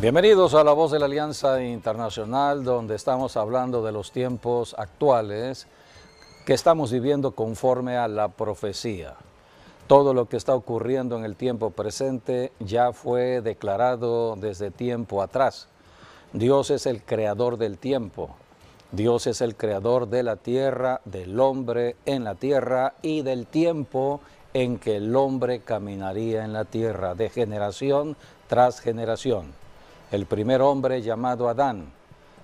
Bienvenidos a La Voz de la Alianza Internacional, donde estamos hablando de los tiempos actuales que estamos viviendo conforme a la profecía. Todo lo que está ocurriendo en el tiempo presente ya fue declarado desde tiempo atrás. Dios es el creador del tiempo. Dios es el creador de la tierra, del hombre en la tierra y del tiempo en que el hombre caminaría en la tierra, de generación tras generación. El primer hombre llamado Adán,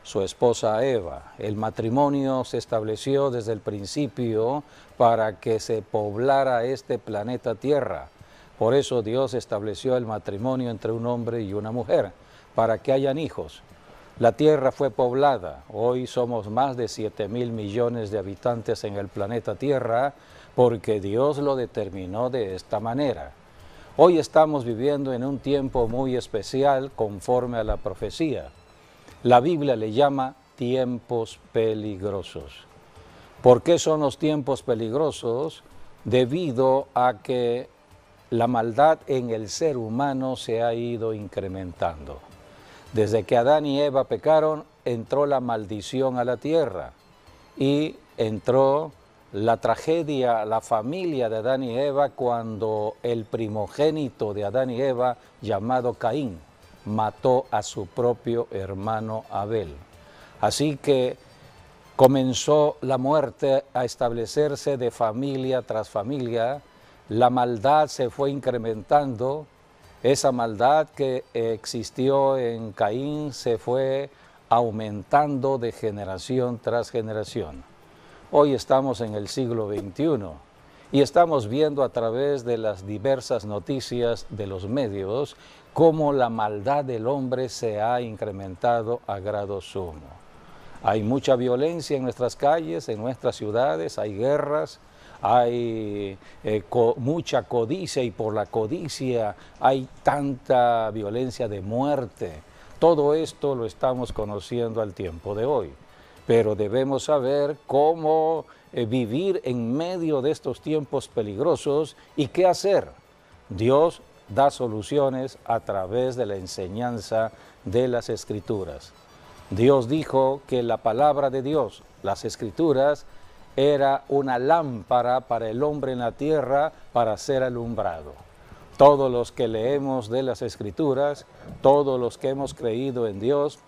su esposa Eva. El matrimonio se estableció desde el principio para que se poblara este planeta Tierra. Por eso Dios estableció el matrimonio entre un hombre y una mujer, para que hayan hijos. La Tierra fue poblada. Hoy somos más de 7.000 millones de habitantes en el planeta Tierra, porque Dios lo determinó de esta manera. Hoy estamos viviendo en un tiempo muy especial conforme a la profecía. La Biblia le llama tiempos peligrosos. ¿Por qué son los tiempos peligrosos? Debido a que la maldad en el ser humano se ha ido incrementando. Desde que Adán y Eva pecaron, entró la maldición a la tierra y entró la tragedia, la familia de Adán y Eva, cuando el primogénito de Adán y Eva, llamado Caín, mató a su propio hermano Abel. Así que comenzó la muerte a establecerse de familia tras familia, la maldad se fue incrementando, esa maldad que existió en Caín se fue aumentando de generación tras generación. Hoy estamos en el siglo XXI y estamos viendo a través de las diversas noticias de los medios cómo la maldad del hombre se ha incrementado a grado sumo. Hay mucha violencia en nuestras calles, en nuestras ciudades, hay guerras, hay mucha codicia y por la codicia hay tanta violencia de muerte. Todo esto lo estamos conociendo al tiempo de hoy. Pero debemos saber cómo vivir en medio de estos tiempos peligrosos y qué hacer. Dios da soluciones a través de la enseñanza de las Escrituras. Dios dijo que la palabra de Dios, las Escrituras, era una lámpara para el hombre en la tierra para ser alumbrado. Todos los que leemos de las Escrituras, todos los que hemos creído en Dios,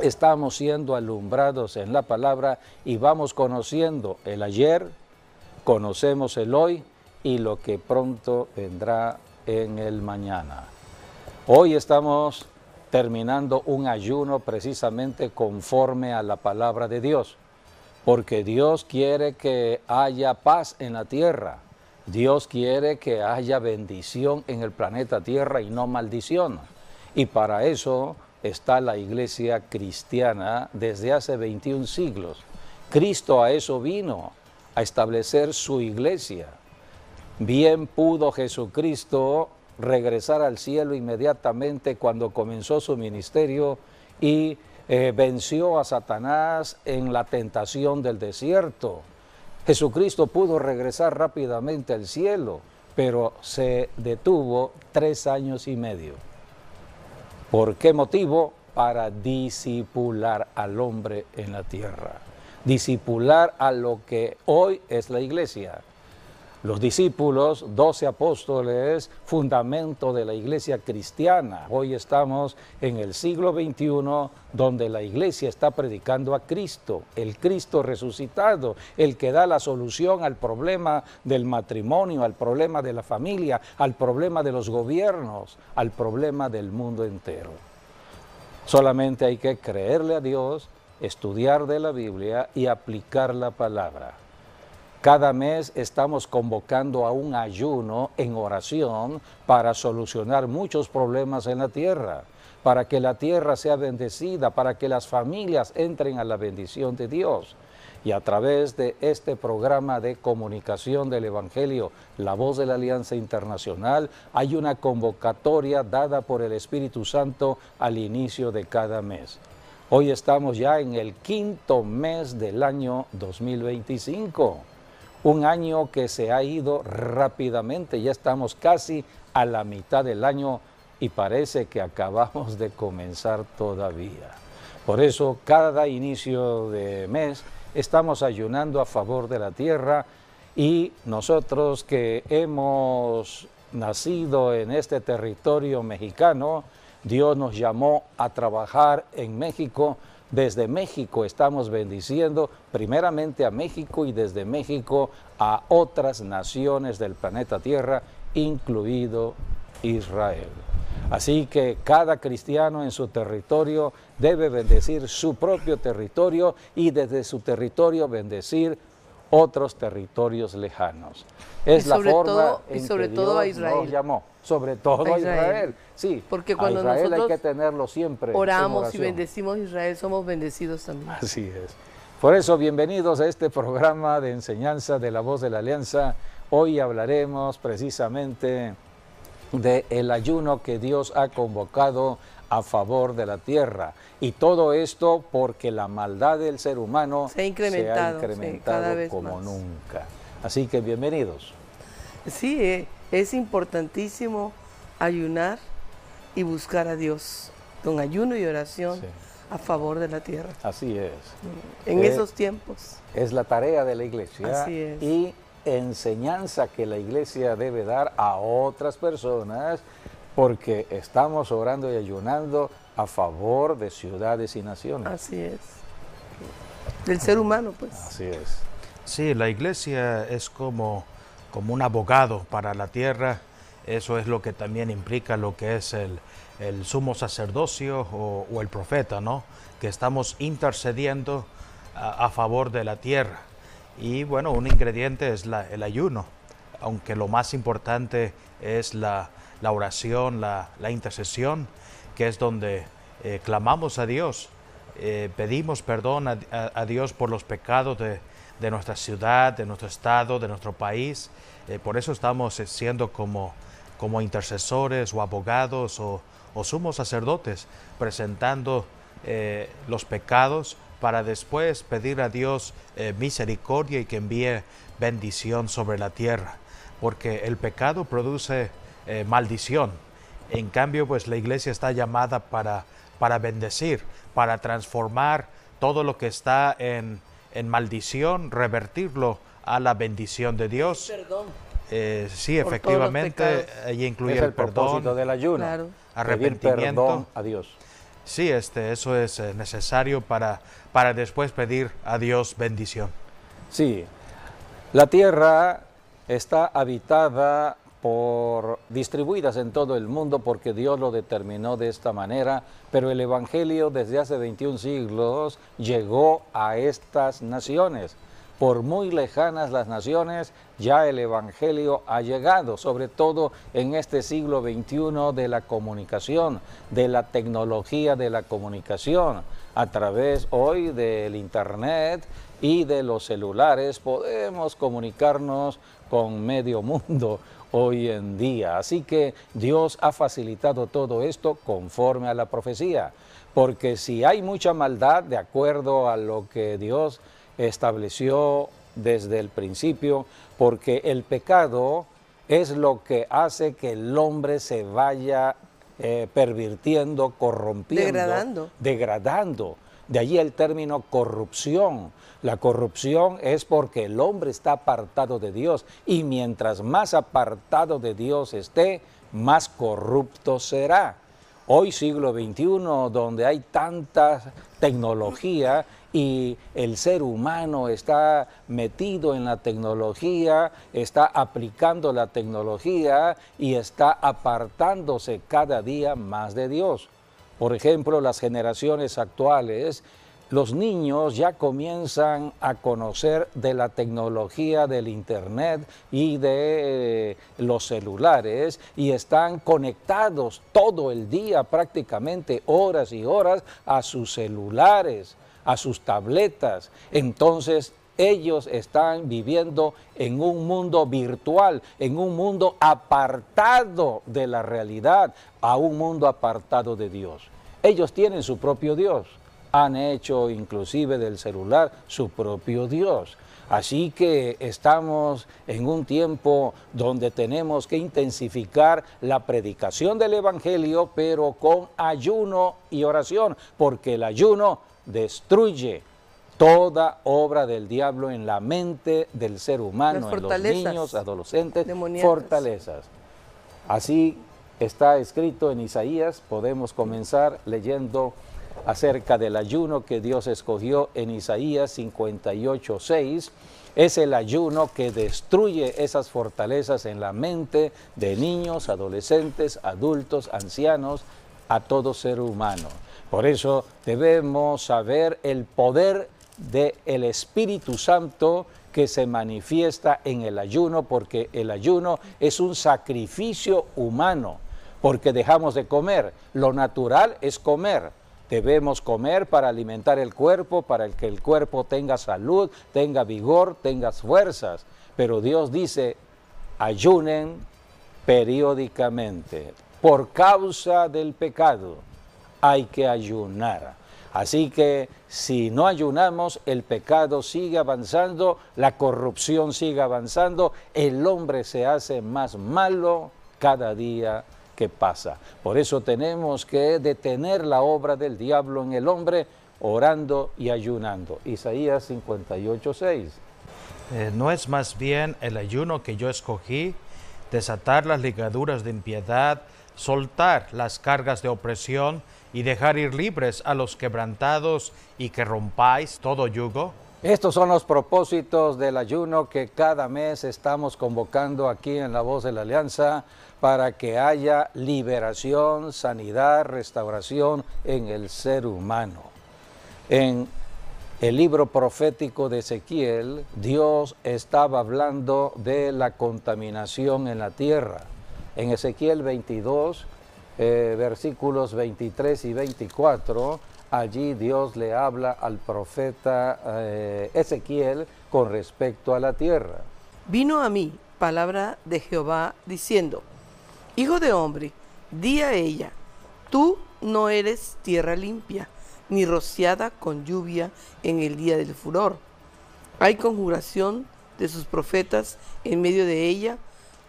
estamos siendo alumbrados en la palabra y vamos conociendo el ayer, conocemos el hoy y lo que pronto vendrá en el mañana. Hoy estamos terminando un ayuno precisamente conforme a la palabra de Dios, porque Dios quiere que haya paz en la tierra. Dios quiere que haya bendición en el planeta Tierra y no maldición. Y para eso está la iglesia cristiana desde hace 21 siglos. Cristo a eso vino, a establecer su iglesia. Bien pudo Jesucristo regresar al cielo inmediatamente cuando comenzó su ministerio y venció a Satanás en la tentación del desierto. Jesucristo pudo regresar rápidamente al cielo, pero se detuvo 3 años y medio. ¿Por qué motivo? Para discipular al hombre en la tierra, discipular a lo que hoy es la iglesia. Los discípulos, 12 apóstoles, fundamento de la iglesia cristiana. Hoy estamos en el siglo XXI, donde la iglesia está predicando a Cristo, el Cristo resucitado, el que da la solución al problema del matrimonio, al problema de la familia, al problema de los gobiernos, al problema del mundo entero. Solamente hay que creerle a Dios, estudiar de la Biblia y aplicar la palabra. Cada mes estamos convocando a un ayuno en oración para solucionar muchos problemas en la tierra, para que la tierra sea bendecida, para que las familias entren a la bendición de Dios. Y a través de este programa de comunicación del Evangelio, La Voz de la Alianza Internacional, hay una convocatoria dada por el Espíritu Santo al inicio de cada mes. Hoy estamos ya en el 5º mes del año 2025. Un año que se ha ido rápidamente, ya estamos casi a la mitad del año y parece que acabamos de comenzar todavía. Por eso cada inicio de mes estamos ayunando a favor de la tierra, y nosotros que hemos nacido en este territorio mexicano, Dios nos llamó a trabajar en México. Desde México estamos bendiciendo primeramente a México y desde México a otras naciones del planeta Tierra, incluido Israel. Así que cada cristiano en su territorio debe bendecir su propio territorio y desde su territorio bendecir otros territorios lejanos. Es la forma en que Dios nos llamó, sobre todo a Israel. Sí, porque cuando a Israel nosotros hay que tenerlo siempre oramos y bendecimos a Israel, somos bendecidos también. Así es. Por eso, bienvenidos a este programa de enseñanza de la Voz de la Alianza. Hoy hablaremos precisamente del ayuno que Dios ha convocado a favor de la tierra, y todo esto porque la maldad del ser humano se ha incrementado cada vez como más. Nunca. Así que bienvenidos. Sí, es importantísimo ayunar y buscar a Dios con ayuno y oración a favor de la tierra. Así es. En esos tiempos. Es la tarea de la iglesia. Así es. Y enseñanza que la iglesia debe dar a otras personas, porque estamos orando y ayunando a favor de ciudades y naciones. Así es. Del ser humano, pues. Así es. Sí, la iglesia es como un abogado para la tierra. Eso es lo que también implica lo que es el sumo sacerdocio o el profeta, ¿no? Que estamos intercediendo a favor de la tierra. Y bueno, un ingrediente es el ayuno, aunque lo más importante es la oración, la intercesión, que es donde clamamos a Dios, pedimos perdón a Dios por los pecados de nuestra ciudad, de nuestro estado, de nuestro país. Por eso estamos siendo como intercesores o abogados o sumos sacerdotes, presentando los pecados para después pedir a Dios misericordia y que envíe bendición sobre la tierra, porque el pecado produce maldición. En cambio, pues la iglesia está llamada para bendecir, para transformar todo lo que está en maldición, revertirlo a la bendición de Dios. Perdón. Sí, efectivamente, ahí incluye el perdón, propósito del ayuno, claro. Arrepentimiento. Pedir perdón a Dios. Sí, eso es necesario para después pedir a Dios bendición. Sí, la tierra está habitada distribuidas en todo el mundo porque Dios lo determinó de esta manera, pero el Evangelio desde hace 21 siglos llegó a estas naciones. Por muy lejanas las naciones, ya el Evangelio ha llegado, sobre todo en este siglo XXI de la comunicación, de la tecnología de la comunicación. A través hoy del Internet y de los celulares podemos comunicarnos con medio mundo hoy en día. Así que Dios ha facilitado todo esto conforme a la profecía, porque si hay mucha maldad, de acuerdo a lo que Dios estableció desde el principio, porque el pecado es lo que hace que el hombre se vaya pervirtiendo, corrompiendo, degradando. De allí el término corrupción. La corrupción es porque el hombre está apartado de Dios, y mientras más apartado de Dios esté, más corrupto será. Hoy, siglo XXI, donde hay tanta tecnología y el ser humano está metido en la tecnología, está aplicando la tecnología y está apartándose cada día más de Dios. Por ejemplo, las generaciones actuales, los niños ya comienzan a conocer de la tecnología del Internet y de los celulares, y están conectados todo el día, prácticamente horas y horas, a sus celulares, a sus tabletas. Entonces ellos están viviendo en un mundo virtual, en un mundo apartado de la realidad, a un mundo apartado de Dios. Ellos tienen su propio Dios. Han hecho inclusive del celular su propio Dios. Así que estamos en un tiempo donde tenemos que intensificar la predicación del Evangelio, pero con ayuno y oración, porque el ayuno destruye toda obra del diablo en la mente del ser humano, en los niños, adolescentes, fortalezas. Así está escrito en Isaías. Podemos comenzar leyendo acerca del ayuno que Dios escogió en Isaías 58:6. Es el ayuno que destruye esas fortalezas en la mente de niños, adolescentes, adultos, ancianos, a todo ser humano. Por eso debemos saber el poder del Espíritu Santo que se manifiesta en el ayuno, porque el ayuno es un sacrificio humano, porque dejamos de comer. Lo natural es comer. Debemos comer para alimentar el cuerpo, para que el cuerpo tenga salud, tenga vigor, tenga fuerzas. Pero Dios dice, ayunen periódicamente. Por causa del pecado hay que ayunar. Así que si no ayunamos, el pecado sigue avanzando, la corrupción sigue avanzando, el hombre se hace más malo cada día que pasa. Por eso tenemos que detener la obra del diablo en el hombre, orando y ayunando. Isaías 58:6. ¿No es más bien el ayuno que yo escogí, desatar las ligaduras de impiedad, soltar las cargas de opresión y dejar ir libres a los quebrantados y que rompáis todo yugo? Estos son los propósitos del ayuno que cada mes estamos convocando aquí en La Voz de la Alianza, para que haya liberación, sanidad, restauración en el ser humano. En el libro profético de Ezequiel, Dios estaba hablando de la contaminación en la tierra. En Ezequiel 22, versículos 23 y 24, allí Dios le habla al profeta Ezequiel con respecto a la tierra. Vino a mí palabra de Jehová diciendo: Hijo de hombre, di a ella, tú no eres tierra limpia, ni rociada con lluvia en el día del furor. Hay conjuración de sus profetas en medio de ella,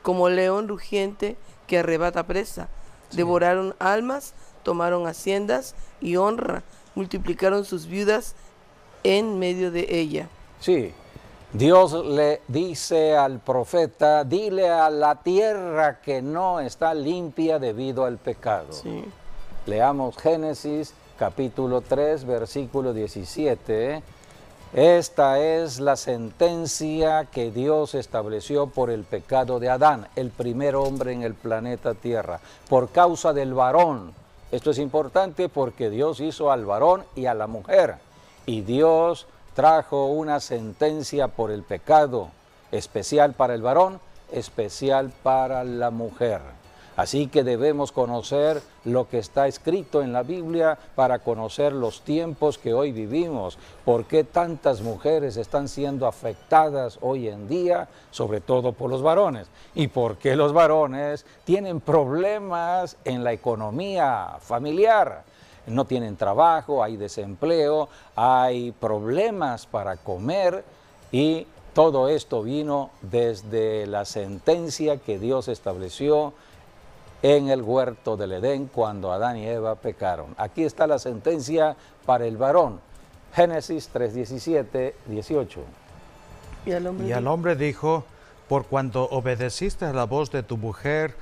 como león rugiente que arrebata presa. Sí. Devoraron almas, tomaron haciendas y honra, multiplicaron sus viudas en medio de ella. Sí. Dios le dice al profeta, dile a la tierra que no está limpia debido al pecado. Sí. Leamos Génesis capítulo 3, versículo 17. Esta es la sentencia que Dios estableció por el pecado de Adán, el primer hombre en el planeta Tierra, por causa del varón. Esto es importante porque Dios hizo al varón y a la mujer, y Dios trajo una sentencia por el pecado, especial para el varón, especial para la mujer. Así que debemos conocer lo que está escrito en la Biblia para conocer los tiempos que hoy vivimos. ¿Por qué tantas mujeres están siendo afectadas hoy en día, sobre todo por los varones? ¿Y por qué los varones tienen problemas en la economía familiar? No tienen trabajo, hay desempleo, hay problemas para comer, y todo esto vino desde la sentencia que Dios estableció en el huerto del Edén cuando Adán y Eva pecaron. Aquí está la sentencia para el varón. Génesis 3, 17, 18. Y al hombre dijo: por cuanto obedeciste a la voz de tu mujer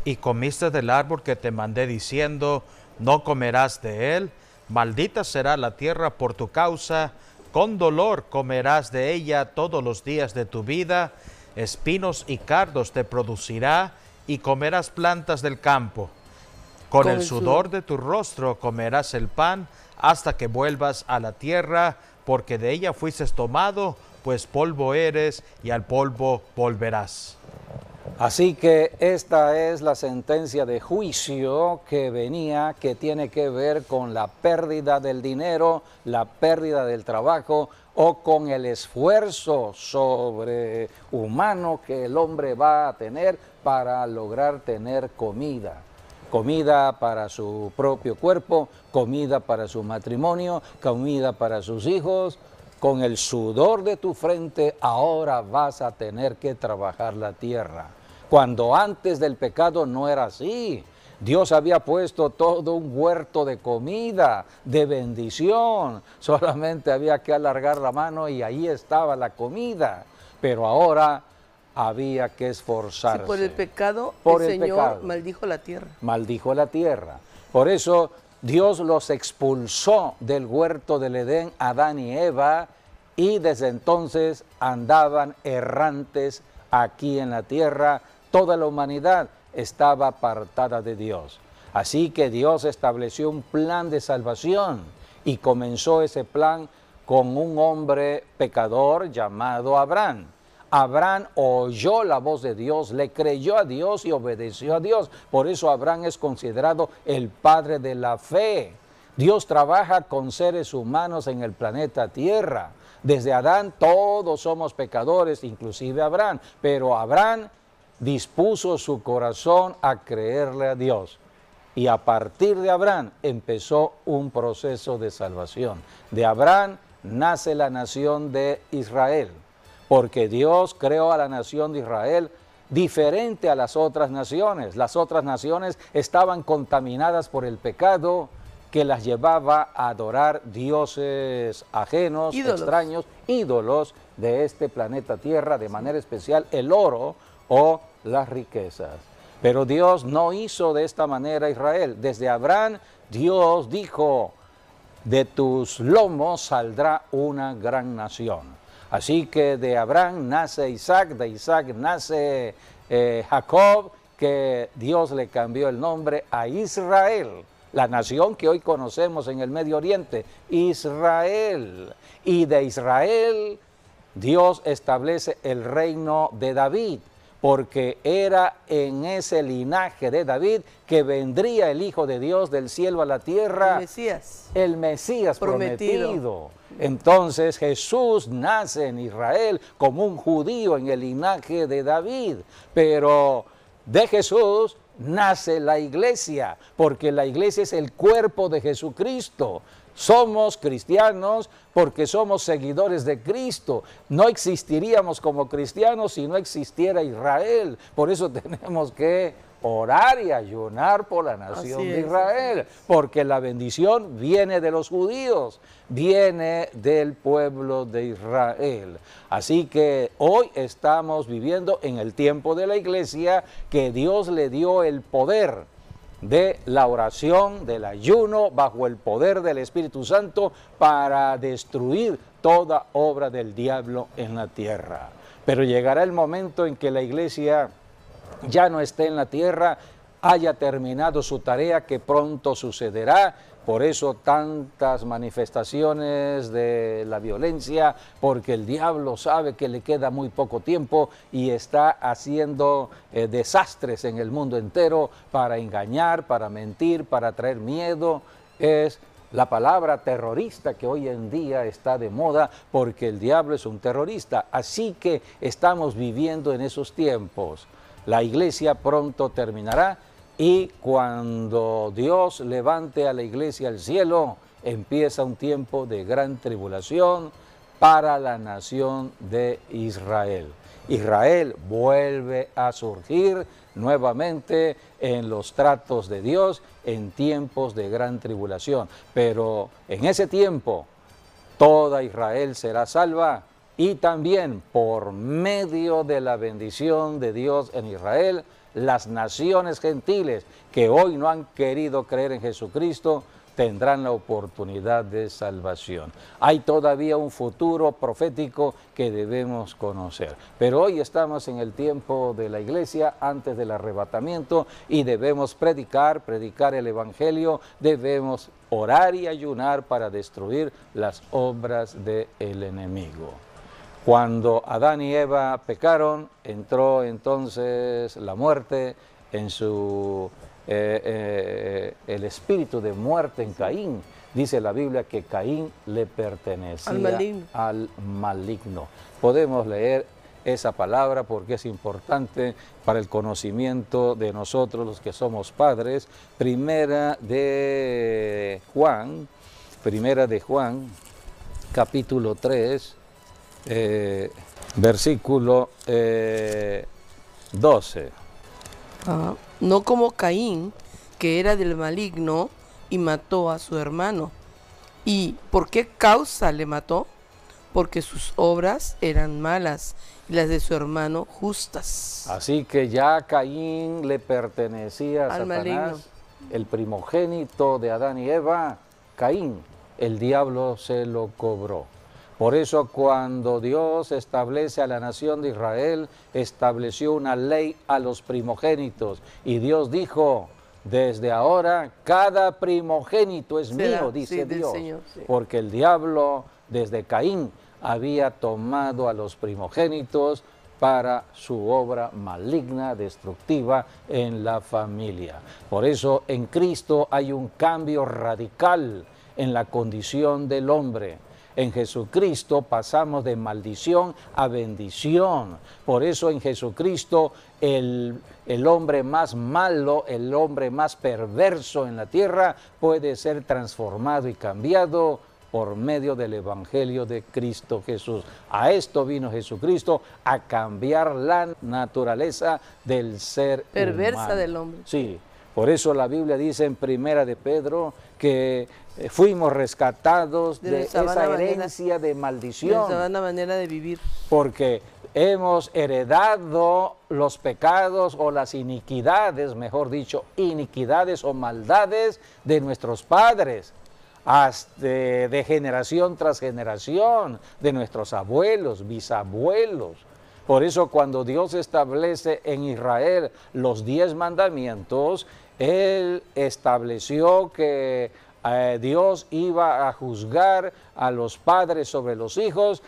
y comiste del árbol que te mandé diciendo, no comerás de él, maldita será la tierra por tu causa, con dolor comerás de ella todos los días de tu vida, espinos y cardos te producirá, y comerás plantas del campo. Con el sudor de tu rostro comerás el pan, hasta que vuelvas a la tierra, porque de ella fuiste tomado, pues polvo eres, y al polvo volverás. Así que esta es la sentencia de juicio que venía, que tiene que ver con la pérdida del dinero, la pérdida del trabajo, o con el esfuerzo sobrehumano que el hombre va a tener para lograr tener comida. Comida para su propio cuerpo, comida para su matrimonio, comida para sus hijos, con el sudor de tu frente ahora vas a tener que trabajar la tierra. Cuando antes del pecado no era así. Dios había puesto todo un huerto de comida, de bendición. Solamente había que alargar la mano y ahí estaba la comida. Pero ahora había que esforzarse. Sí, por el pecado, Por el el Señor pecado. maldijo la tierra. Maldijo la tierra. Por eso Dios los expulsó del huerto del Edén, Adán y Eva, y desde entonces andaban errantes aquí en la tierra. Toda la humanidad estaba apartada de Dios. Así que Dios estableció un plan de salvación y comenzó ese plan con un hombre pecador llamado Abraham. Abraham oyó la voz de Dios, le creyó a Dios y obedeció a Dios. Por eso Abraham es considerado el padre de la fe. Dios trabaja con seres humanos en el planeta Tierra. Desde Adán todos somos pecadores, inclusive Abraham. Pero Abraham dispuso su corazón a creerle a Dios. Y a partir de Abraham empezó un proceso de salvación. De Abraham nace la nación de Israel, porque Dios creó a la nación de Israel diferente a las otras naciones. Las otras naciones estaban contaminadas por el pecado que las llevaba a adorar dioses ajenos, extraños, ídolos de este planeta Tierra, de manera especial el oro o las riquezas. Pero Dios no hizo de esta manera a Israel. Desde Abraham Dios dijo: de tus lomos saldrá una gran nación. Así que de Abraham nace Isaac, de Isaac nace Jacob, que Dios le cambió el nombre a Israel, la nación que hoy conocemos en el Medio Oriente, Israel. Y de Israel Dios establece el reino de David, porque era en ese linaje de David que vendría el Hijo de Dios del cielo a la tierra, el Mesías prometido. Entonces Jesús nace en Israel como un judío en el linaje de David, pero de Jesús nace la iglesia, porque la iglesia es el cuerpo de Jesucristo. Somos cristianos porque somos seguidores de Cristo. No existiríamos como cristianos si no existiera Israel. Por eso tenemos que orar y ayunar por la nación de Israel, porque la bendición viene de los judíos, viene del pueblo de Israel. Así que hoy estamos viviendo en el tiempo de la iglesia, que Dios le dio el poder de la oración, del ayuno, bajo el poder del Espíritu Santo, para destruir toda obra del diablo en la tierra. Pero llegará el momento en que la iglesia ya no esté en la tierra, haya terminado su tarea, que pronto sucederá. Por eso tantas manifestaciones de la violencia, porque el diablo sabe que le queda muy poco tiempo y está haciendo desastres en el mundo entero para engañar, para mentir, para traer miedo. Es la palabra terrorista que hoy en día está de moda, porque el diablo es un terrorista. Así que estamos viviendo en esos tiempos. La iglesia pronto terminará, y cuando Dios levante a la iglesia al cielo, empieza un tiempo de gran tribulación para la nación de Israel. Israel vuelve a surgir nuevamente en los tratos de Dios en tiempos de gran tribulación. Pero en ese tiempo toda Israel será salva, y también por medio de la bendición de Dios en Israel, las naciones gentiles que hoy no han querido creer en Jesucristo tendrán la oportunidad de salvación. Hay todavía un futuro profético que debemos conocer. Pero hoy estamos en el tiempo de la iglesia, antes del arrebatamiento, y debemos predicar el Evangelio, debemos orar y ayunar para destruir las obras del enemigo. Cuando Adán y Eva pecaron, entró entonces la muerte en su el espíritu de muerte en Caín. Dice la Biblia que Caín le pertenecía al maligno. Podemos leer esa palabra porque es importante para el conocimiento de nosotros los que somos padres. Primera de Juan capítulo 3, versículo 12. No como Caín, que era del maligno y mató a su hermano. ¿Y por qué causa le mató? Porque sus obras eran malas y las de su hermano justas. Así que ya Caín le pertenecía a Al Satanás, maligno. el primogénito de Adán y Eva, Caín, el diablo se lo cobró. Por eso cuando Dios establece a la nación de Israel, estableció una ley a los primogénitos. Y Dios dijo, desde ahora cada primogénito es Será, mío, dice sí, del Dios. Señor, sí. Porque el diablo desde Caín había tomado a los primogénitos para su obra maligna, destructiva en la familia. Por eso en Cristo hay un cambio radical en la condición del hombre. En Jesucristo pasamos de maldición a bendición. Por eso en Jesucristo el hombre más malo, el hombre más perverso en la tierra puede ser transformado y cambiado por medio del Evangelio de Cristo Jesús. A esto vino Jesucristo, a cambiar la naturaleza del ser Perversa humano. del hombre. Sí, por eso la Biblia dice en Primera de Pedro que fuimos rescatados de nuestra esa vana herencia de maldición, Nuestra vana manera de vivir. porque hemos heredado los pecados o las iniquidades, mejor dicho, iniquidades o maldades de nuestros padres, hasta de generación tras generación, de nuestros abuelos, bisabuelos. Por eso cuando Dios establece en Israel los 10 mandamientos, Él estableció que Dios iba a juzgar a los padres sobre los hijos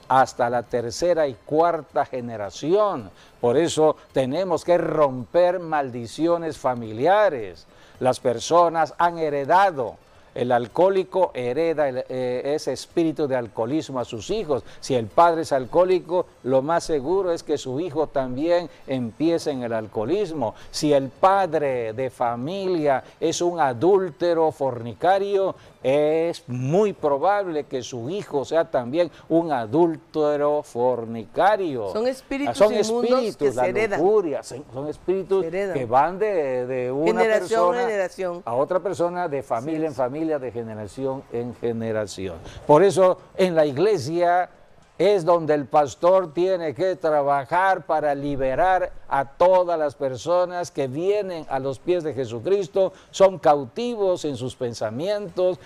hasta la tercera y cuarta generación. Por eso tenemos que romper maldiciones familiares. Las personas han heredado. El alcohólico hereda ese espíritu de alcoholismo a sus hijos. Si el padre es alcohólico, lo más seguro es que su hijo también empiece en el alcoholismo. Si el padre de familia es un adúltero fornicario, es muy probable que su hijo sea también un adúltero fornicario. Son espíritus inmundos que se heredan. Lujuria, son espíritus que van de una generación persona a generación. a otra persona, de familia en familia, de generación en generación. Por eso en la iglesia es donde el pastor tiene que trabajar para liberar a todas las personas que vienen a los pies de Jesucristo, son cautivos en sus pensamientos,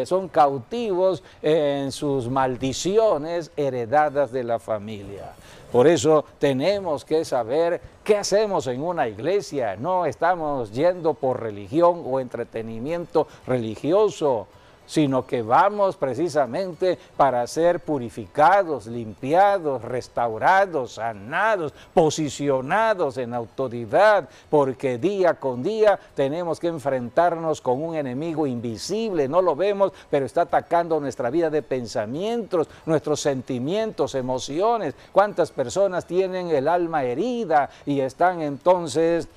son cautivos en sus maldiciones heredadas de la familia. Por eso tenemos que saber qué hacemos en una iglesia. No estamos yendo por religión o entretenimiento religioso, sino que vamos precisamente para ser purificados, limpiados, restaurados, sanados, posicionados en autoridad, porque día con día tenemos que enfrentarnos con un enemigo invisible, no lo vemos, pero está atacando nuestra vida de pensamientos, nuestros sentimientos, emociones. ¿Cuántas personas tienen el alma herida y están entonces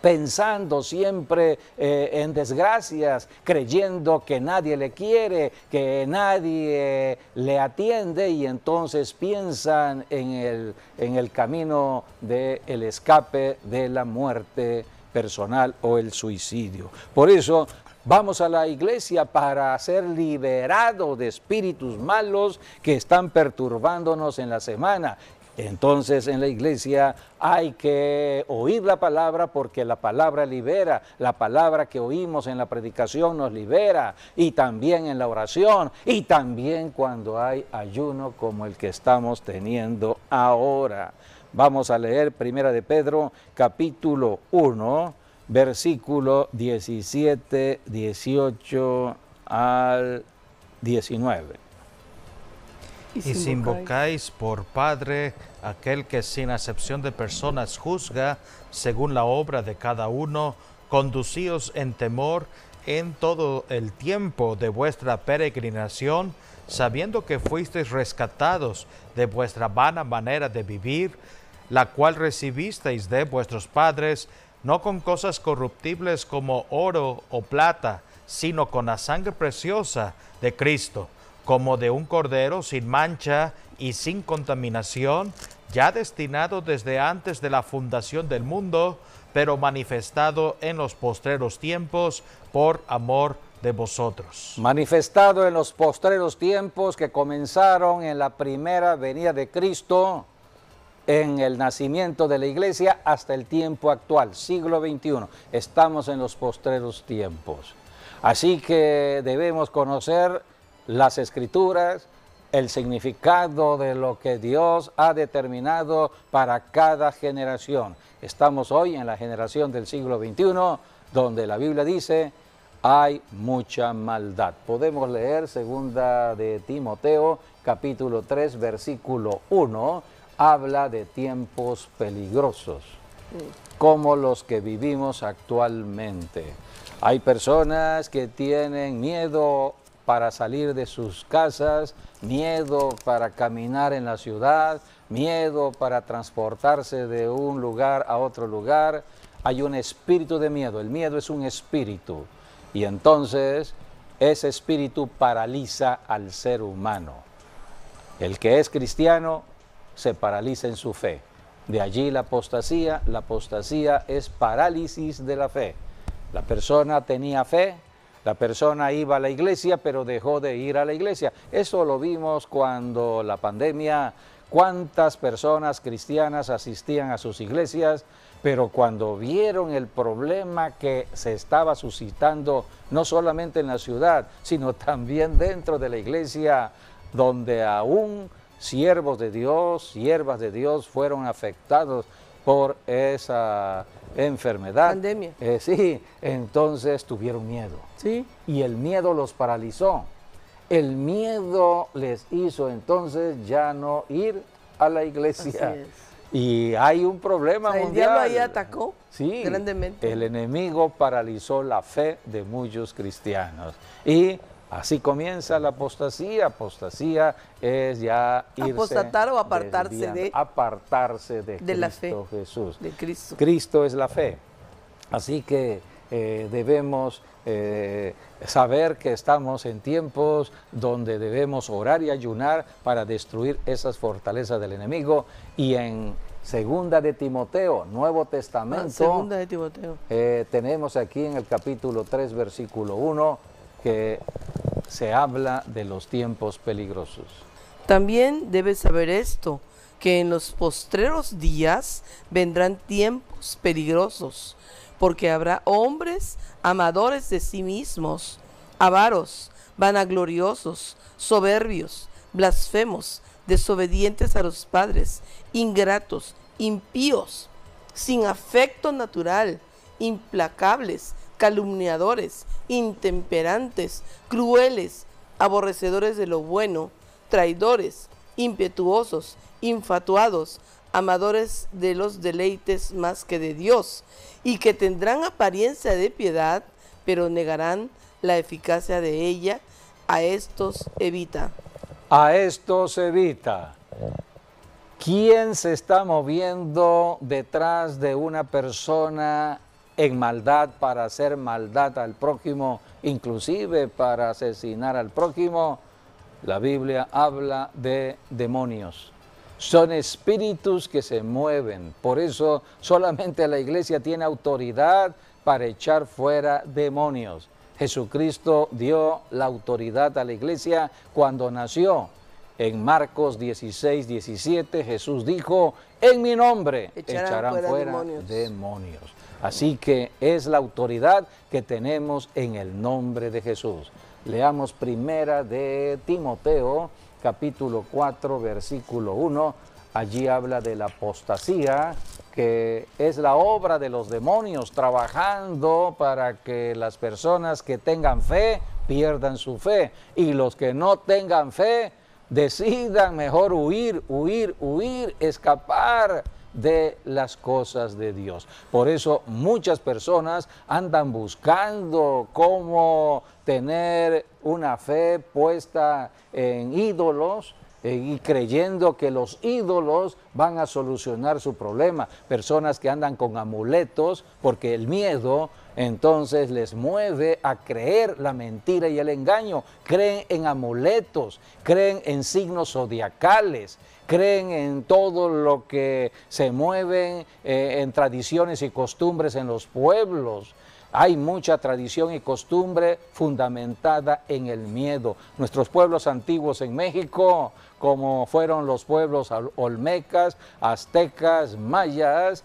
pensando siempre en desgracias, creyendo que nadie le quiere, que nadie le atiende, y entonces piensan en el camino del escape de la muerte personal o el suicidio? Por eso vamos a la iglesia para ser liberados de espíritus malos que están perturbándonos en la semana. Entonces en la iglesia hay que oír la palabra, porque la palabra libera, la palabra que oímos en la predicación nos libera, y también en la oración, y también cuando hay ayuno como el que estamos teniendo ahora. Vamos a leer Primera de Pedro, capítulo 1, versículo 17, 18 al 19. Y si invocáis por Padre aquel que sin acepción de personas juzga según la obra de cada uno, conducíos en temor en todo el tiempo de vuestra peregrinación, sabiendo que fuisteis rescatados de vuestra vana manera de vivir, la cual recibisteis de vuestros padres, no con cosas corruptibles como oro o plata, sino con la sangre preciosa de Cristo, como de un cordero sin mancha y sin contaminación, ya destinado desde antes de la fundación del mundo, pero manifestado en los postreros tiempos por amor de vosotros. Manifestado en los postreros tiempos que comenzaron en la primera venida de Cristo, en el nacimiento de la iglesia hasta el tiempo actual, siglo XXI. Estamos en los postreros tiempos. Así que debemos conocer las Escrituras, el significado de lo que Dios ha determinado para cada generación. Estamos hoy en la generación del siglo XXI, donde la Biblia dice, hay mucha maldad. Podemos leer 2 de Timoteo, capítulo 3, versículo 1, habla de tiempos peligrosos, como los que vivimos actualmente. Hay personas que tienen miedo para salir de sus casas, miedo para caminar en la ciudad, miedo para transportarse de un lugar a otro lugar. Hay un espíritu de miedo, el miedo es un espíritu, y entonces ese espíritu paraliza al ser humano. El que es cristiano se paraliza en su fe. De allí la apostasía es parálisis de la fe. La persona tenía fe, la persona iba a la iglesia, pero dejó de ir a la iglesia. Eso lo vimos cuando la pandemia, cuántas personas cristianas asistían a sus iglesias, pero cuando vieron el problema que se estaba suscitando, no solamente en la ciudad, sino también dentro de la iglesia, donde aún siervos de Dios, siervas de Dios fueron afectados por esa enfermedad. Pandemia. Sí, entonces tuvieron miedo. Sí. Y el miedo los paralizó. El miedo les hizo entonces ya no ir a la iglesia. Así es. Y hay un problema O sea, mundial. el diablo ahí atacó Sí, grandemente. el enemigo paralizó la fe de muchos cristianos. Y así comienza la apostasía. Apostasía es ya irse, apostatar o apartarse desviando, apartarse de la Cristo fe Jesús. de Cristo. Cristo es la fe. Así que debemos saber que estamos en tiempos donde debemos orar y ayunar para destruir esas fortalezas del enemigo. Y en 2 de Timoteo, Nuevo Testamento, 2 de Timoteo. tenemos aquí en el capítulo 3, versículo 1, que se habla de los tiempos peligrosos. También debes saber esto, que en los postreros días vendrán tiempos peligrosos, porque habrá hombres amadores de sí mismos, avaros, vanagloriosos, soberbios, blasfemos, desobedientes a los padres, ingratos, impíos, sin afecto natural, implacables, calumniadores, intemperantes, crueles, aborrecedores de lo bueno, traidores, impetuosos, infatuados, amadores de los deleites más que de Dios, y que tendrán apariencia de piedad, pero negarán la eficacia de ella. A estos evita. A estos evita. ¿Quién se está moviendo detrás de una persona en maldad para hacer maldad al prójimo, inclusive para asesinar al prójimo? La Biblia habla de demonios. Son espíritus que se mueven. Por eso solamente la iglesia tiene autoridad para echar fuera demonios. Jesucristo dio la autoridad a la iglesia cuando nació. En Marcos 16, 17, Jesús dijo, en mi nombre echarán fuera demonios. Así que es la autoridad que tenemos en el nombre de Jesús. Leamos 1 de Timoteo, capítulo 4, versículo 1. Allí habla de la apostasía, que es la obra de los demonios trabajando para que las personas que tengan fe pierdan su fe, y los que no tengan fe decidan mejor huir, escapar de las cosas de Dios. Por eso muchas personas andan buscando cómo tener una fe puesta en ídolos y creyendo que los ídolos van a solucionar su problema. Personas que andan con amuletos porque el miedo entonces les mueve a creer la mentira y el engaño. Creen en amuletos, creen en signos zodiacales, creen en todo lo que se mueven en tradiciones y costumbres en los pueblos. Hay mucha tradición y costumbre fundamentada en el miedo. Nuestros pueblos antiguos en México, como fueron los pueblos olmecas, aztecas, mayas,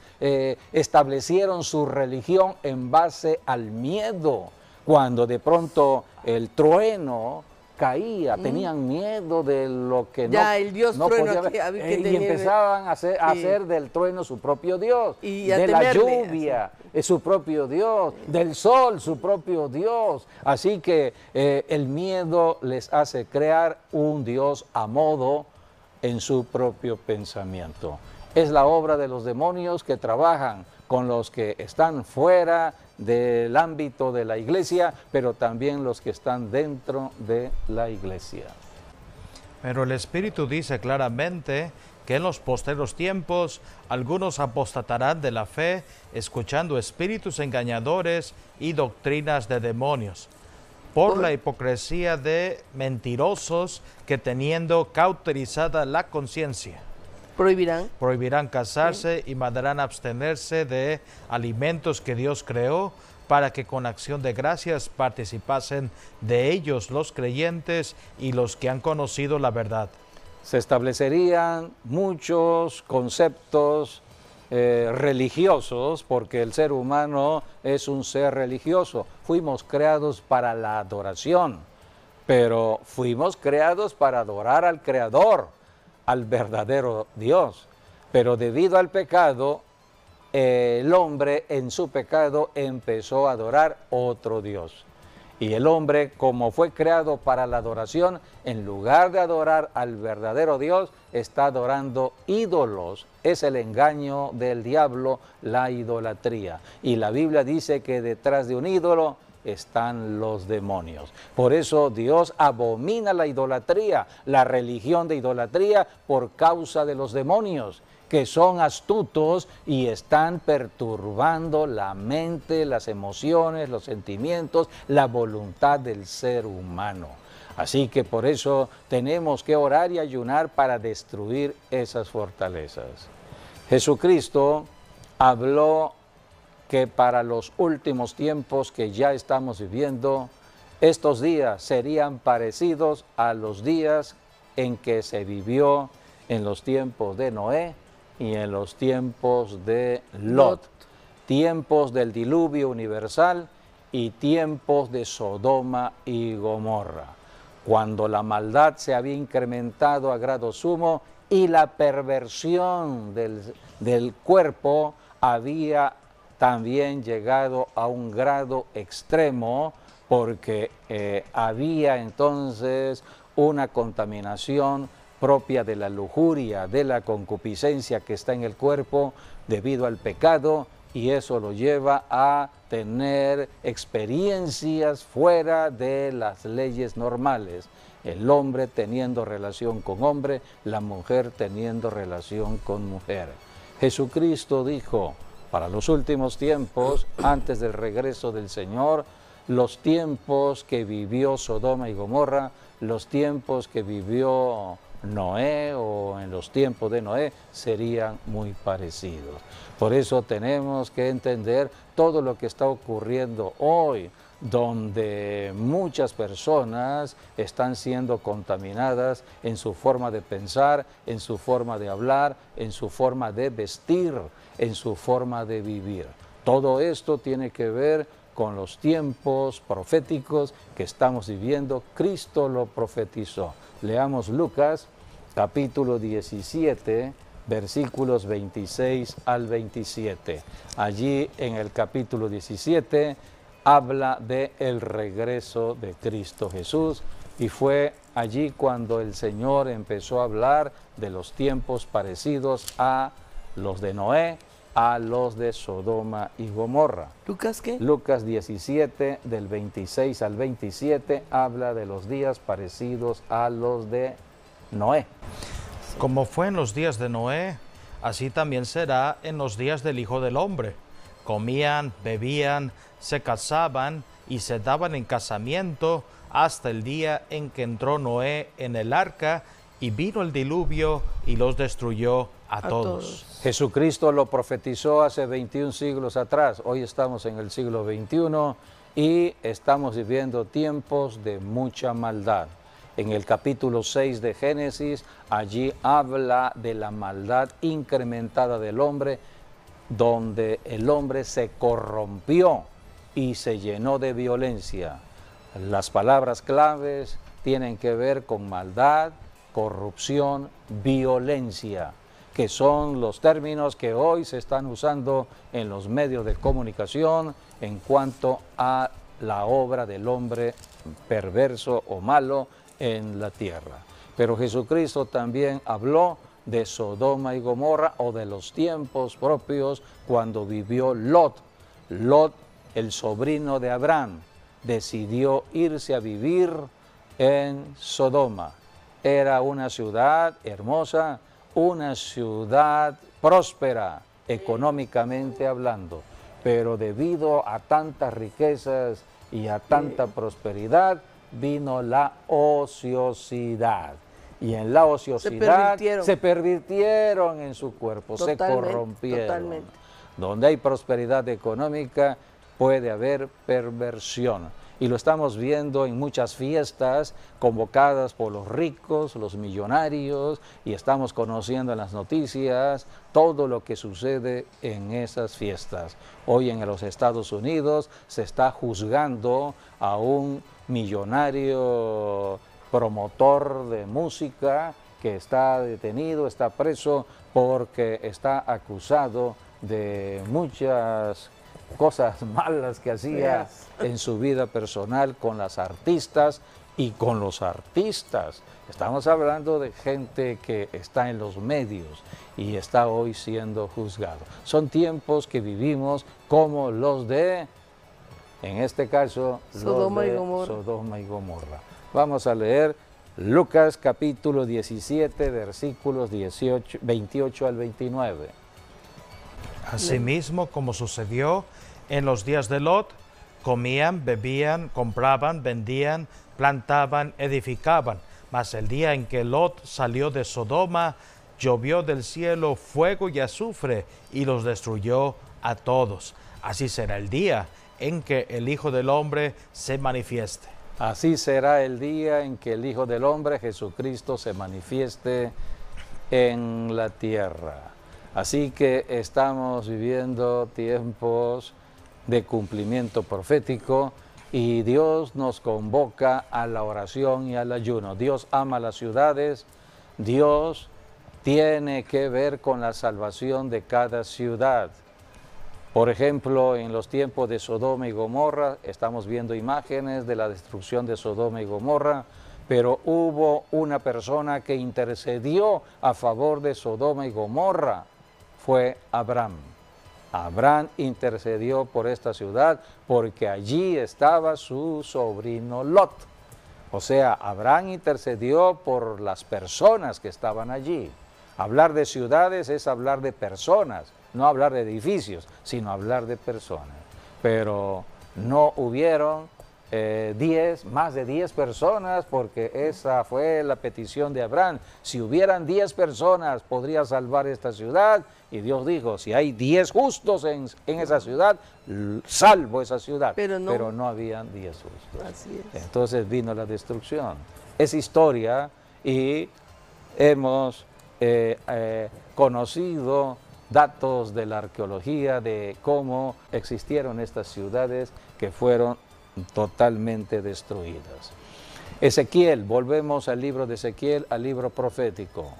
establecieron su religión en base al miedo. Cuando de pronto el trueno caía, tenían miedo de lo que el dios no trueno podía ver, que y empezaban a hacer del trueno su propio dios, y a de la temerle, lluvia es su propio dios, del sol su propio dios. Así que el miedo les hace crear un dios a modo en su propio pensamiento. Es la obra de los demonios que trabajan con los que están fuera del ámbito de la iglesia, pero también los que están dentro de la iglesia. Pero el Espíritu dice claramente que en los postreros tiempos algunos apostatarán de la fe, escuchando espíritus engañadores y doctrinas de demonios, por la hipocresía de mentirosos que, teniendo cauterizada la conciencia, prohibirán casarse y mandarán abstenerse de alimentos que Dios creó, para que con acción de gracias participasen de ellos los creyentes y los que han conocido la verdad. Se establecerían muchos conceptos religiosos, porque el ser humano es un ser religioso. Fuimos creados para la adoración, pero fuimos creados para adorar al Creador, al verdadero Dios. Pero debido al pecado, el hombre en su pecado empezó a adorar otro Dios. Y el hombre, como fue creado para la adoración, en lugar de adorar al verdadero Dios, está adorando ídolos. Es el engaño del diablo, la idolatría. Y la Biblia dice que detrás de un ídolo están los demonios. Por eso Dios abomina la idolatría, la religión de idolatría, por causa de los demonios, que son astutos y están perturbando la mente, las emociones, los sentimientos, la voluntad del ser humano. Así que por eso tenemos que orar y ayunar para destruir esas fortalezas. Jesucristo habló que para los últimos tiempos que ya estamos viviendo, estos días serían parecidos a los días en que se vivió en los tiempos de Noé y en los tiempos de Lot, tiempos del diluvio universal y tiempos de Sodoma y Gomorra, cuando la maldad se había incrementado a grado sumo y la perversión del cuerpo había también llegado a un grado extremo, porque había entonces una contaminación propia de la lujuria, de la concupiscencia que está en el cuerpo debido al pecado, y eso lo lleva a tener experiencias fuera de las leyes normales. El hombre teniendo relación con hombre, la mujer teniendo relación con mujer. Jesucristo dijo, para los últimos tiempos, antes del regreso del Señor, los tiempos que vivió Sodoma y Gomorra, los tiempos que vivió Noé o en los tiempos de Noé serían muy parecidos. Por eso tenemos que entender todo lo que está ocurriendo hoy, donde muchas personas están siendo contaminadas en su forma de pensar, en su forma de hablar, en su forma de vestir, en su forma de vivir. Todo esto tiene que ver con los tiempos proféticos que estamos viviendo. Cristo lo profetizó. Leamos Lucas capítulo 17, versículos 26 al 27. Allí en el capítulo 17 habla del regreso de Cristo Jesús, y fue allí cuando el Señor empezó a hablar de los tiempos parecidos a los de Noé, a los de Sodoma y Gomorra. ¿Lucas qué? Lucas 17, del 26 al 27, habla de los días parecidos a los de Noé. Como fue en los días de Noé, así también será en los días del Hijo del Hombre. comían, bebían, se casaban y se daban en casamiento hasta el día en que entró Noé en el arca y vino el diluvio y los destruyó a todos. Jesucristo lo profetizó hace 21 siglos atrás. Hoy estamos en el siglo XXI y estamos viviendo tiempos de mucha maldad. En el capítulo 6 de Génesis, allí habla de la maldad incrementada del hombre, donde el hombre se corrompió y se llenó de violencia. Las palabras claves tienen que ver con maldad, corrupción, violencia, que son los términos que hoy se están usando en los medios de comunicación en cuanto a la obra del hombre perverso o malo en la tierra. Pero Jesucristo también habló de Sodoma y Gomorra o de los tiempos propios cuando vivió Lot. Lot, el sobrino de Abraham, decidió irse a vivir en Sodoma. Era una ciudad hermosa, una ciudad próspera económicamente hablando, pero debido a tantas riquezas y a tanta prosperidad vino la ociosidad. Y en la ociosidad se pervirtieron en su cuerpo, se corrompieron. Totalmente. Donde hay prosperidad económica puede haber perversión. Y lo estamos viendo en muchas fiestas convocadas por los ricos, los millonarios, y estamos conociendo en las noticias todo lo que sucede en esas fiestas. Hoy en los Estados Unidos se está juzgando a un millonario promotor de música que está detenido, está preso porque está acusado de muchas cosas malas que hacía en su vida personal con las artistas y con los artistas. Estamos hablando de gente que está en los medios y está hoy siendo juzgado. Son tiempos que vivimos como los de, en este caso, Sodoma y Gomorra. Vamos a leer Lucas capítulo 17, versículos 28 al 29. Asimismo, como sucedió en los días de Lot, comían, bebían, compraban, vendían, plantaban, edificaban. Mas el día en que Lot salió de Sodoma, llovió del cielo fuego y azufre y los destruyó a todos. Así será el día en que el Hijo del Hombre se manifieste. Así será el día en que el Hijo del Hombre, Jesucristo, se manifieste en la tierra. Así que estamos viviendo tiempos de cumplimiento profético y Dios nos convoca a la oración y al ayuno. Dios ama las ciudades, Dios tiene que ver con la salvación de cada ciudad. Por ejemplo, en los tiempos de Sodoma y Gomorra, estamos viendo imágenes de la destrucción de Sodoma y Gomorra, pero hubo una persona que intercedió a favor de Sodoma y Gomorra, fue Abraham. Abraham intercedió por esta ciudad porque allí estaba su sobrino Lot. O sea, Abraham intercedió por las personas que estaban allí. Hablar de ciudades es hablar de personas, no hablar de edificios, sino hablar de personas. Pero no hubieron más de 10 personas, porque esa fue la petición de Abraham. Si hubieran 10 personas, podría salvar esta ciudad. Y Dios dijo, si hay 10 justos en esa ciudad, salvo esa ciudad. Pero no habían 10 justos. Así es. Entonces vino la destrucción. Es historia y hemos conocido datos de la arqueología de cómo existieron estas ciudades que fueron totalmente destruidas. Ezequiel, volvemos al libro de Ezequiel, al libro profético.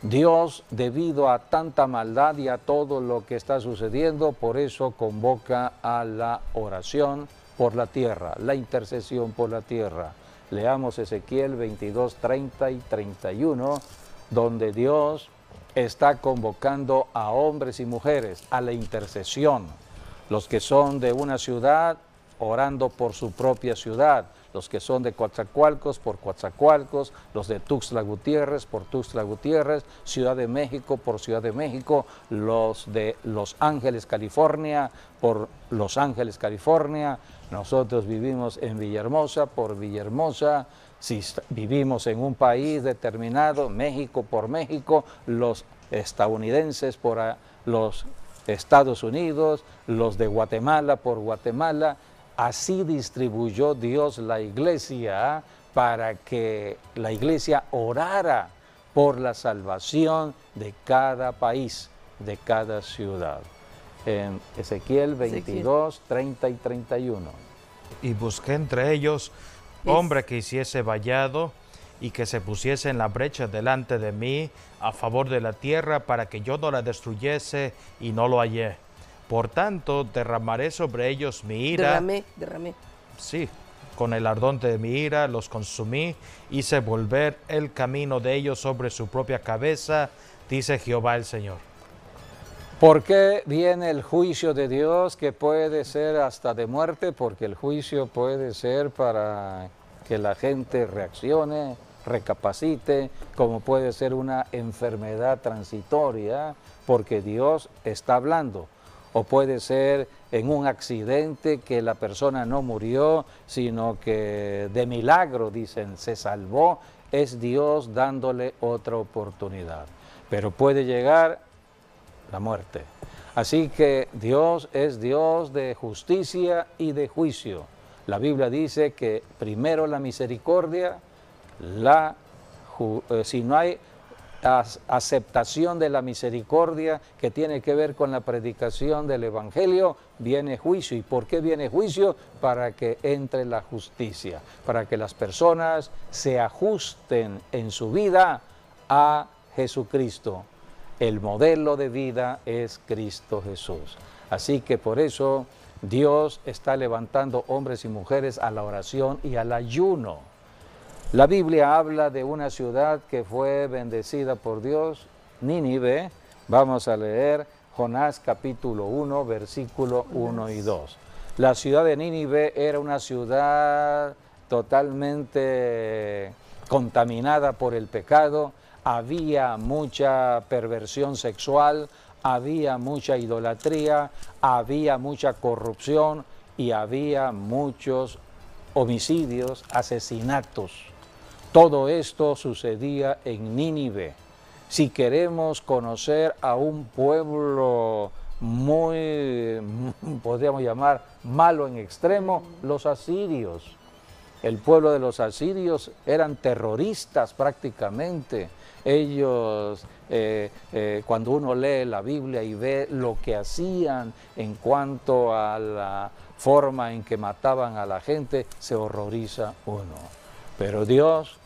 Dios, debido a tanta maldad y a todo lo que está sucediendo, por eso convoca a la oración por la tierra, la intercesión por la tierra. Leamos Ezequiel 22, 30 y 31, donde Dios está convocando a hombres y mujeres a la intercesión. Los que son de una ciudad, orando por su propia ciudad. los que son de Coatzacoalcos por Coatzacoalcos, los de Tuxtla Gutiérrez por Tuxtla Gutiérrez, Ciudad de México por Ciudad de México, los de Los Ángeles, California por Los Ángeles, California. Nosotros vivimos en Villahermosa por Villahermosa. Si vivimos en un país determinado, México por México, los estadounidenses por los Estados Unidos, los de Guatemala por Guatemala. Así distribuyó Dios la iglesia para que la iglesia orara por la salvación de cada país, de cada ciudad. En Ezequiel 22, 30 y 31. Y busqué entre ellos hombre que hiciese vallado y que se pusiese en la brecha delante de mí a favor de la tierra para que yo no la destruyese, y no lo hallé. Por tanto, derramaré sobre ellos mi ira. Derramé. Sí, con el ardor de mi ira los consumí, hice volver el camino de ellos sobre su propia cabeza, dice Jehová el Señor. ¿Por qué viene el juicio de Dios, que puede ser hasta de muerte? Porque el juicio puede ser para que la gente reaccione, recapacite, como puede ser una enfermedad transitoria, porque Dios está hablando. O puede ser en un accidente que la persona no murió, sino que de milagro, dicen, se salvó. Es Dios dándole otra oportunidad. Pero puede llegar la muerte. Así que Dios es Dios de justicia y de juicio. La Biblia dice que primero la misericordia, si no hay aceptación de la misericordia, que tiene que ver con la predicación del Evangelio, viene juicio. ¿Y por qué viene juicio? Para que entre la justicia, para que las personas se ajusten en su vida a Jesucristo. El modelo de vida es Cristo Jesús. Así que por eso Dios está levantando hombres y mujeres a la oración y al ayuno. La Biblia habla de una ciudad que fue bendecida por Dios, Nínive. Vamos a leer Jonás capítulo 1, versículo 1 y 2. La ciudad de Nínive era una ciudad totalmente contaminada por el pecado. Había mucha perversión sexual, había mucha idolatría, había mucha corrupción y había muchos homicidios, asesinatos. Todo esto sucedía en Nínive. Si queremos conocer a un pueblo muy, podríamos llamar, malo en extremo, los asirios. El pueblo de los asirios eran terroristas prácticamente. Ellos, cuando uno lee la Biblia y ve lo que hacían en cuanto a la forma en que mataban a la gente, se horroriza uno. Pero Dios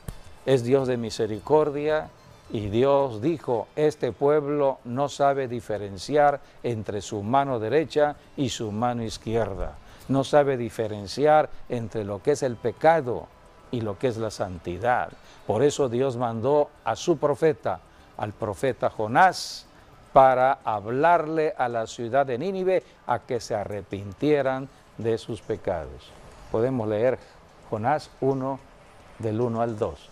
es Dios de misericordia, y Dios dijo, este pueblo no sabe diferenciar entre su mano derecha y su mano izquierda. No sabe diferenciar entre lo que es el pecado y lo que es la santidad. Por eso Dios mandó a su profeta, al profeta Jonás, para hablarle a la ciudad de Nínive a que se arrepintieran de sus pecados. Podemos leer Jonás 1, del 1 al 2.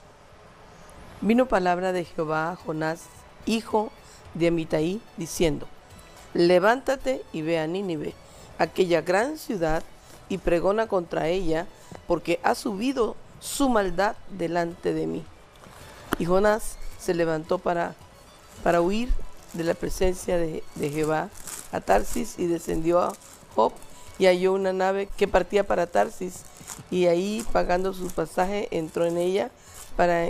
Vino palabra de Jehová a Jonás, hijo de Amitai, diciendo, levántate y ve a Nínive, aquella gran ciudad, y pregona contra ella, porque ha subido su maldad delante de mí. Y Jonás se levantó para huir de la presencia de Jehová a Tarsis, y descendió a Job, y halló una nave que partía para Tarsis, y ahí, pagando su pasaje, entró en ella para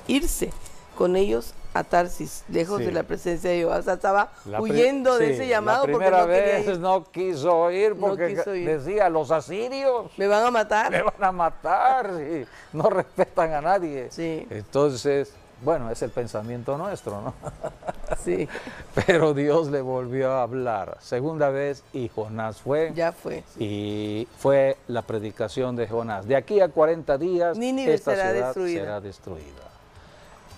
irse con ellos a Tarsis, lejos de la presencia de Jehová. O sea, estaba huyendo de ese llamado. La primera vez no quiso ir porque decía, los asirios me van a matar. Me van a matar, y no respetan a nadie. Sí. Entonces, bueno, es el pensamiento nuestro, ¿no? Sí. Pero Dios le volvió a hablar. Segunda vez, y Jonás fue. Ya fue. Sí. Y fue la predicación de Jonás. De aquí a 40 días, Nínive esta ciudad será destruida.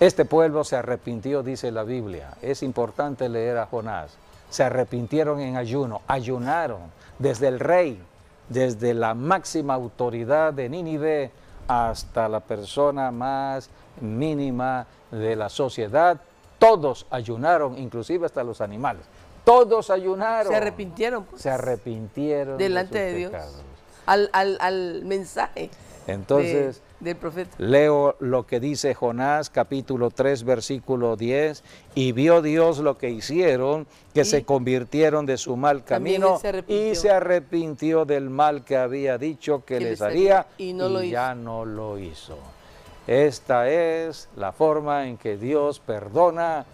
Este pueblo se arrepintió, dice la Biblia. Es importante leer a Jonás. Se arrepintieron en ayuno, ayunaron. Desde el rey desde la máxima autoridad de Nínive hasta la persona más mínima de la sociedad. Todos ayunaron, inclusive hasta los animales. Todos ayunaron. Se arrepintieron. Pues, se arrepintieron delante de sus de Dios. pecados. Al mensaje Entonces, del profeta. leo lo que dice Jonás, capítulo 3, versículo 10. Y vio Dios lo que hicieron, que se convirtieron de su mal camino y se arrepintió del mal que había dicho que les haría y ya no lo hizo. Esta es la forma en que Dios perdona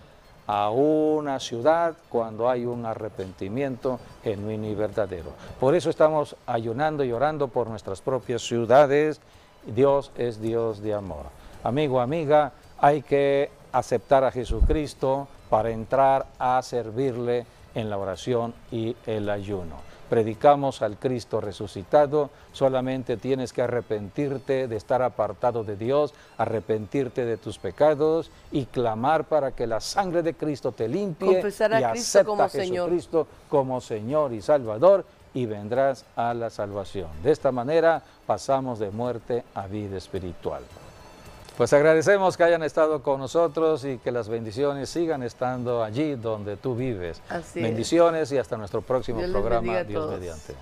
a una ciudad cuando hay un arrepentimiento genuino y verdadero. Por eso estamos ayunando y orando por nuestras propias ciudades. Dios es Dios de amor. Amigo, amiga, hay que aceptar a Jesucristo para entrar a servirle en la oración y el ayuno. Predicamos al Cristo resucitado, solamente tienes que arrepentirte de estar apartado de Dios, arrepentirte de tus pecados y clamar para que la sangre de Cristo te limpie Confesar a y Cristo acepta como a Jesucristo como Señor y Salvador y vendrás a la salvación. De esta manera pasamos de muerte a vida espiritual. Pues agradecemos que hayan estado con nosotros y que las bendiciones sigan estando allí donde tú vives. Así bendiciones y hasta nuestro próximo Dios les programa, bendiga a Dios todos. mediante.